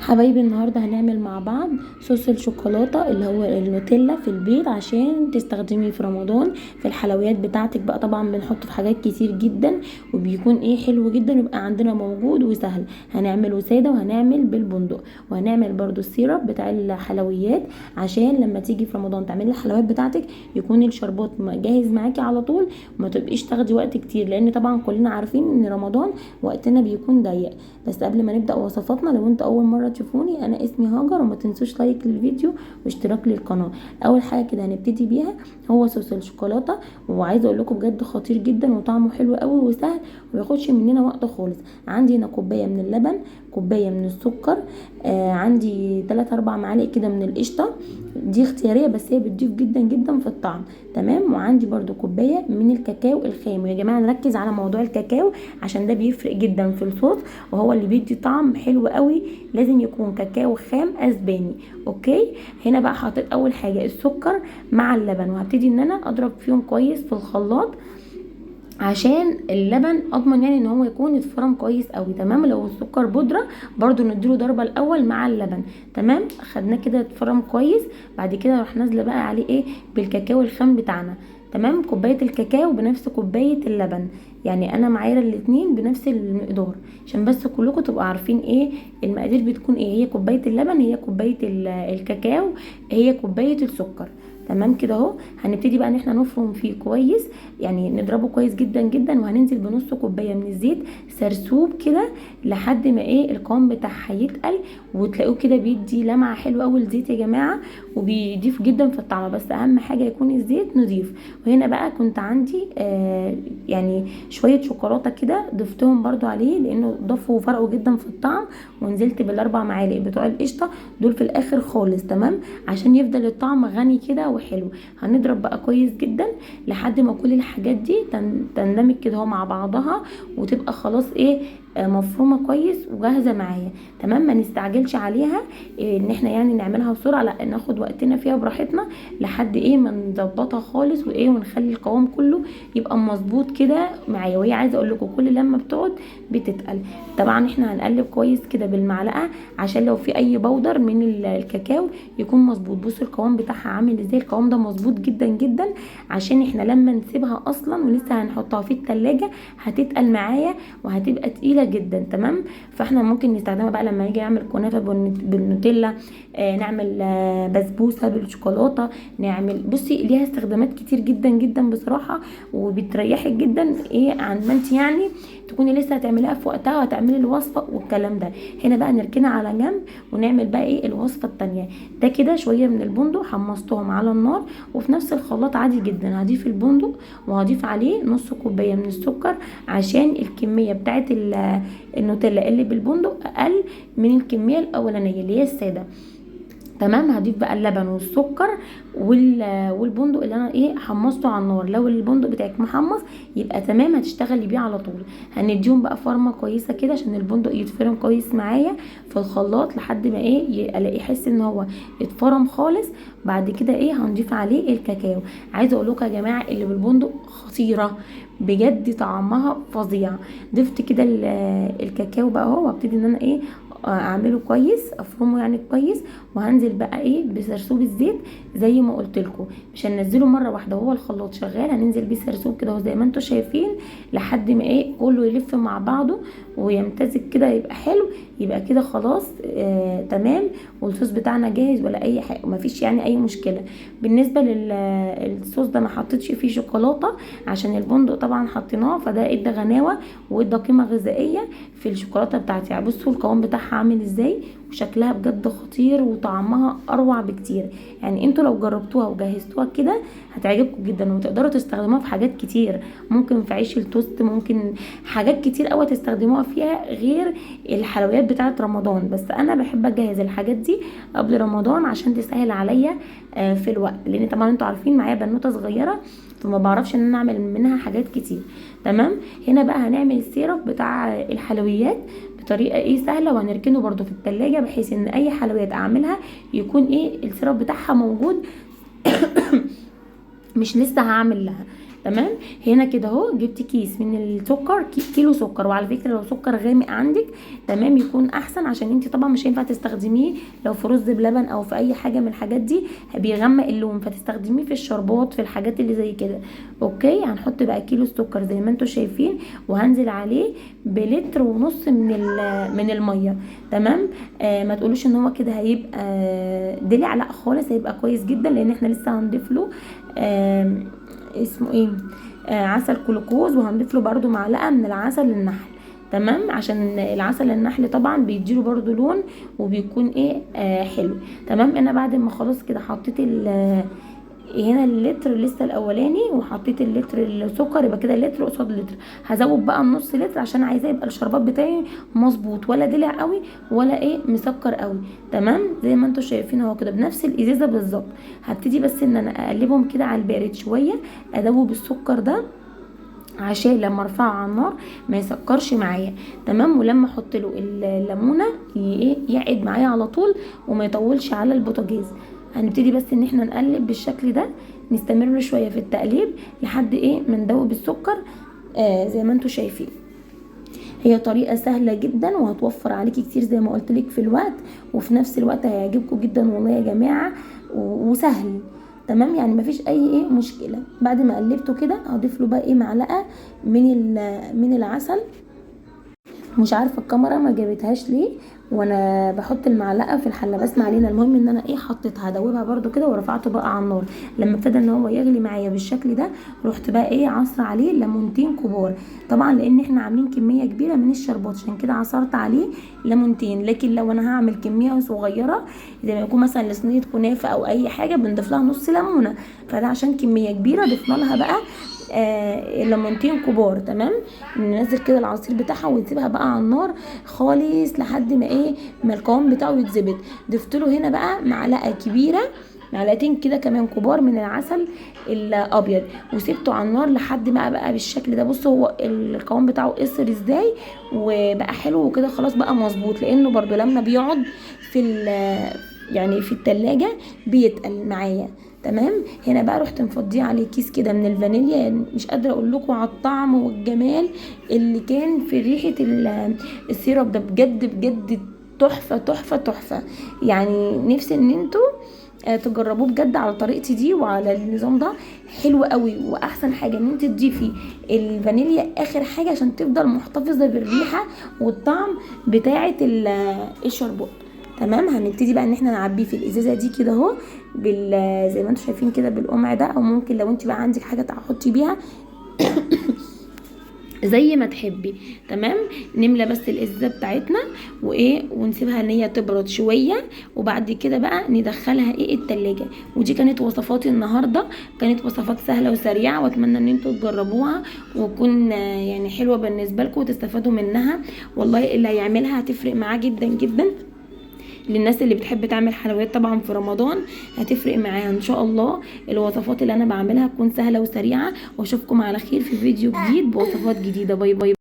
حبايبي النهارده هنعمل مع بعض صوص الشوكولاته اللي هو النوتيلا في البيت عشان تستخدميه في رمضان في الحلويات بتاعتك بقى. طبعا بنحطه في حاجات كتير جدا وبيكون حلو جدا ويبقى عندنا موجود وسهل. هنعمله ساده وهنعمل بالبندق وهنعمل برضو السيرب بتاع الحلويات عشان لما تيجي في رمضان تعملي الحلويات بتاعتك يكون الشربات جاهز معاكي على طول وما تبقيش تاخدي وقت كتير، لان طبعا كلنا عارفين ان رمضان وقتنا بيكون ضيق. بس قبل ما نبدا وصفاتنا، لو انت اول مره تشوفوني، انا اسمي هاجر، وما تنسوش لايك للفيديو واشتراك للقناه. اول حاجه كده هنبتدي بيها هو صوص الشوكولاته، وعايزه اقول لكم بجد خطير جدا وطعمه حلو قوي وسهل ومبياخدش مننا وقت خالص. عندي هنا كوبايه من اللبن، كوبايه من السكر، عندي 3-4 معالق كده من القشطه، دي اختياريه بس هي بتضيف جدا جدا في الطعم. تمام. وعندي برده كوبايه من الكاكاو الخام. يا جماعه نركز على موضوع الكاكاو عشان ده بيفرق جدا في الصوص وهو اللي بيدي طعم حلو قوي. لازم يكون كاكاو خام اسباني. اوكي. هنا بقى حطيت اول حاجه السكر مع اللبن، وهبتدي ان انا اضرب فيهم كويس في الخلاط عشان اللبن اضمن ان هو يكون اتفرم كويس قوي. تمام. لو السكر بودره برضو نديله ضربه الاول مع اللبن. تمام. خدناه كده اتفرم كويس، بعد كده راح نازله بقى عليه بالكاكاو الخام بتاعنا. تمام. كوبايه الكاكاو بنفس كوبايه اللبن، يعني انا معايره الاتنين بنفس المقدار عشان بس كلكم تبقوا عارفين المقادير بتكون هي كوبايه اللبن هي كوبايه الكاكاو هي كوبايه السكر. تمام كده اهو. هنبتدي بقى ان احنا نفرم فيه كويس، يعني نضربه كويس جدا جدا، وهننزل بنص كوبايه من الزيت سرسوب كده لحد ما القوام بتاعها يتقل وتلاقوه كده بيدي لمعه حلوه قوي الزيت يا جماعه، وبيضيف جدا في الطعم، بس اهم حاجه يكون الزيت نضيف. وهنا بقى كنت عندي يعني شويه شوكولاته كده ضفتهم برده عليه لانه ضافوا وفرقوا جدا في الطعم، ونزلت بال4 معالق بتوع القشطه دول في الاخر خالص. تمام. عشان يفضل الطعم غني كده وحلو. هنضرب بقى كويس جدا لحد ما كل الحاجات دي تندمج كده مع بعضها وتبقى خلاص مفرومه كويس وجاهزه معايا. تمام. ما نستعجلش عليها ان احنا يعني نعملها بسرعه، لا ناخد وقتنا فيها براحتنا لحد ما نظبطها خالص ونخلي القوام كله يبقى مظبوط كده معايا. وهي عايزه اقول لكم كل لما بتقعد بتتقل. طبعا احنا هنقلب كويس كده بالمعلقه عشان لو في اي بودر من الكاكاو يكون مظبوط. بصوا القوام بتاعها عامل ازاي، القوام ده مظبوط جدا جدا عشان احنا لما نسيبها اصلا ولسه هنحطها في التلاجة هتتقل معايا وهتبقى تقيله جدا. تمام. فاحنا ممكن نستخدمها بقى لما نيجي نعمل كنافه بالنوتيلا، نعمل بسبوسه بالشوكولاته، نعمل بصي ليها استخدامات كتير جدا جدا بصراحه، وبتريحك جدا عن ما انت يعني تكوني لسه هتعمليها في وقتها وهتعملي الوصفه والكلام ده. هنا بقى نركنها على جنب ونعمل بقى الوصفه التانية. ده كده شويه من البندق حمصتهم على النار، وفي نفس الخلاط عادي جدا هضيف البندق وهضيف عليه نص كوبايه من السكر عشان الكميه بتاعت النوتيلا اللي بالبندق اقل من الكميه الاولانيه اللي هي الساده. تمام. هضيف بقى اللبن والسكر والبندق اللي انا حمصته على النار. لو البندق بتاعك محمص يبقى تمام هتشتغلي بيه على طول. هنديهم بقى فرمه كويسه كده عشان البندق يتفرم كويس معايا في الخلاط لحد ما الاقي يحس ان هو اتفرم خالص. بعد كده هنضيف عليه الكاكاو. عايزه اقول لكم يا جماعه اللي بالبندق خطيره بجد، طعمها فظيع. ضفت كده الكاكاو بقى اهو، وابتدي ان انا اعمله كويس، افرمه يعني كويس، وهنزل بقى بسرسوب الزيت زي ما قلت لكم. مش هننزله مره واحده وهو الخلاط شغال، هننزل بيه سرسوب كده زي ما انتم شايفين لحد ما كله يلف مع بعضه ويمتزج كده يبقى حلو. يبقى كده خلاص تمام، والصوص بتاعنا جاهز ولا اي حاجه، مفيش يعني اي مشكله. بالنسبه للصوص ده ما حطيتش فيه شوكولاته عشان البندق طبعا حطيناه، فده ادى غناوه وادى قيمه غذائيه في الشوكولاته بتاعتي. يعني بصوا القوام بتاعها عامل ازاي وشكلها بجد خطير وطعمها اروع بكتير. يعني انتوا لو جربتوها وجهزتوها كده هتعجبكم جدا، وتقدروا تستخدموها في حاجات كتير، ممكن في عيش التوست، ممكن حاجات كتير قوي تستخدموها فيها غير الحلويات بتاعه رمضان. بس انا بحب اجهز الحاجات دي قبل رمضان عشان تسهل عليا في الوقت، لان طبعا انتوا عارفين معايا بنوته صغيره فما بعرفش ان انا اعمل منها حاجات كتير. تمام. هنا بقى هنعمل السيرب بتاع الحلويات بطريقه سهله، وهنركنه برده في التلاجة بحيث ان اي حلويات اعملها يكون السيرب بتاعها موجود مش لسه هعمل لها. تمام. هنا كده اهو جبت كيس من السكر، كيلو سكر. وعلى فكره لو سكر غامق عندك تمام يكون احسن، عشان انت طبعا مش هينفع تستخدميه لو في رز بلبن او في اي حاجه من الحاجات دي، بيغمق اللون، فتستخدميه في الشربات في الحاجات اللي زي كده. اوكي. هنحط بقى كيلو السكر زي ما انتم شايفين، وهنزل عليه بلتر ونص من الميه. تمام. ما تقولوش ان هو كده هيبقى دلع، لا خالص، هيبقى كويس جدا، لان احنا لسه هنضيف له اسمه ايه عسل كلوكوز، وهنضيف له برده معلقه من العسل النحل. تمام. عشان العسل النحل طبعا بيديله برده لون وبيكون ايه حلو. تمام. انا بعد ما خلاص كده حطيت هنا اللتر لسه الاولاني، وحطيت اللتر السكر، يبقى كده لتر قصاد لتر. هزود بقى النص لتر عشان عايزاه يبقى الشربات بتاعي مظبوط، ولا دلع قوي ولا ايه مسكر قوي. تمام. زي ما انتم شايفين اهو كده بنفس الازازه بالظبط. هبتدي بس ان انا اقلبهم كده على البارد شويه، ادوب السكر ده عشان لما ارفعه على النار ما يسكرش معايا. تمام. ولما احط له الليمونه يقعد معايا على طول وما يطولش على البوتاجاز. هنبتدي بس ان احنا نقلب بالشكل ده، نستمر شويه في التقليب لحد ما ندوب السكر. زي ما انتم شايفين هي طريقه سهله جدا وهتوفر عليكي كتير زي ما قلت لك في الوقت، وفي نفس الوقت هيعجبكم جدا والله يا جماعه، وسهل. تمام. يعني مفيش اي مشكله. بعد ما قلبته كده هضيف له بقى معلقه من العسل. مش عارفه الكاميرا ما جابتهاش ليه وانا بحط المعلقه في الحله، بس ما علينا. المهم ان انا حطيتها دوبها برده كده ورفعته بقى على النار. لما ابتدى ان هو يغلي معايا بالشكل ده، رحت بقى عصر عليه ليمونتين كبار، طبعا لان احنا عاملين كميه كبيره من الشربات عشان كده عصرت عليه ليمونتين. لكن لو انا هعمل كميه صغيره زي ما يكون مثلا لصينيه كنافه او اي حاجه بنضيف لها نص ليمونه، فده عشان كميه كبيره ضفنا لها بقى ليمونتين كبار. تمام. ننزل كده العصير بتاعها ونسيبها بقى على النار خالص لحد ما القوام بتاعه يتظبط. ضفت له هنا بقى معلقه كبيره، معلقتين كده كمان كبار من العسل الابيض، وسبته على النار لحد ما بقى بالشكل ده. بصوا هو القوام بتاعه قصر ازاي وبقى حلو وكده، خلاص بقى مظبوط. لانه برضو لما بيقعد يعني في التلاجة بيتقل معايا. تمام. هنا بقى رحت مفضيه عليه كيس كده من الفانيليا. يعني مش قادره اقول لكم على الطعم والجمال اللي كان في ريحه السيرب ده، بجد بجد تحفه تحفه تحفه. يعني نفسي ان انتوا تجربوه بجد على طريقتي دي وعلى النظام ده، حلو قوي. واحسن حاجه ان انت تضيفي الفانيليا اخر حاجه عشان تفضل محتفظه بالريحه والطعم بتاعه الشربات. تمام. هنبتدي بقى ان احنا نعبيه في الازازه دي كده اهو زي ما انتم شايفين كده بالقمع ده، او ممكن لو انت بقى عندك حاجه تحطي بيها زي ما تحبي. تمام. نملى بس الازازه بتاعتنا ونسيبها ان هي تبرد شويه، وبعد كده بقى ندخلها التلاجة. ودي كانت وصفاتي النهارده، كانت وصفات سهله وسريعه، واتمنى ان انتوا تجربوها وتكون يعني حلوه بالنسبه لكم وتستفادوا منها. والله اللي هيعملها هتفرق معاه جدا جدا. للناس اللي بتحب تعمل حلويات طبعا في رمضان هتفرق معاها ان شاء الله. الوصفات اللي انا بعملها تكون سهله وسريعه، واشوفكم على خير في فيديو جديد بوصفات جديده. باي باي.